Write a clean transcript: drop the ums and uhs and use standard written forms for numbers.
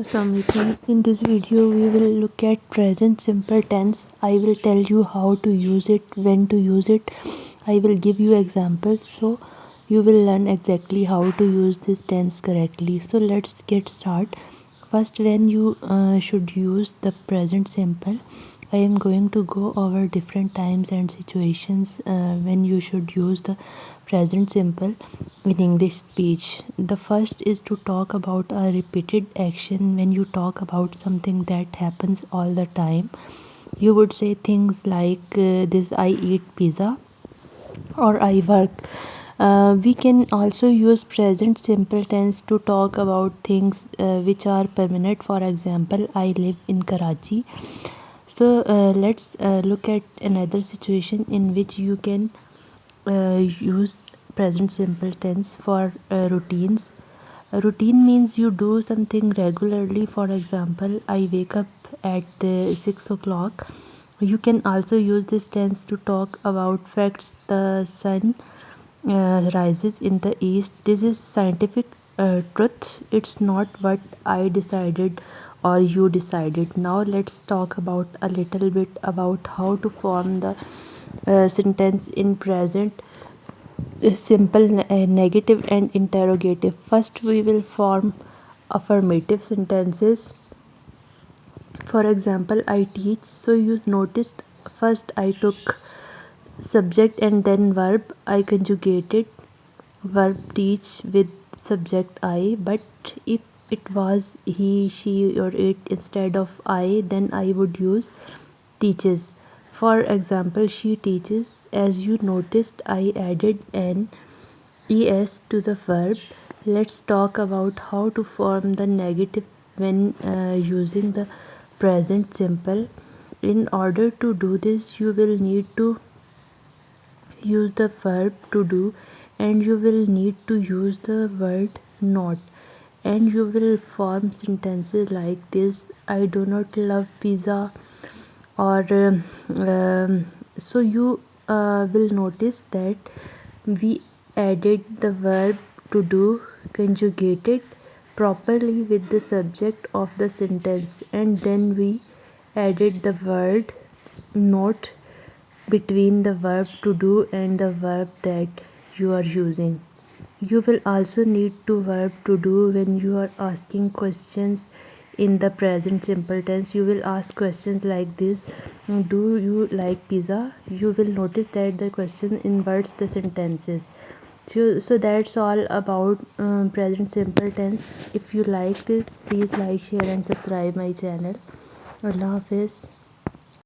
Assalamualaikum. In this video we will look at present simple tense. I will tell you how to use it, when to use it. I will give you examples so you will learn exactly how to use this tense correctly. So let's get started. First, when you should use the present simple, I am going to go over different times and situations when you should use the present simple in English speech. The first is to talk about a repeated action. When you talk about something that happens all the time, you would say things like this: I eat pizza, or I work. We can also use present simple tense to talk about things which are permanent. For example, I live in Karachi. So let's look at another situation in which you can use present simple tense for routines. A routine means you do something regularly. For example, I wake up at 6 o'clock. You can also use this tense to talk about facts. The sun rises in the east. This is scientific truth. It's not what I decided or you decided. Now let's talk about a little bit about how to form the sentence in present simple, negative and interrogative. First we will form affirmative sentences. For example, I teach. So you noticed first I took subject and then verb. I conjugated verb teach with subject I, but if it was he, she or it instead of I, then I would use teaches. For example, she teaches. As you noticed, I added an es to the verb. Let's talk about how to form the negative when using the present simple. In order to do this, you will need to use the verb to do, and you will need to use the word not, and you will form sentences like this: I do not love pizza, or so you will notice that we added the verb to do conjugated properly with the subject of the sentence, and then we added the word not between the verb to do and the verb that you are using. You will also need to verb to do when you are asking questions in the present simple tense. You will ask questions like this: do you like pizza? You will notice that the question inverts the sentences. So that's all about present simple tense. If you like this, please like, share and subscribe my channel. Allah Hafiz.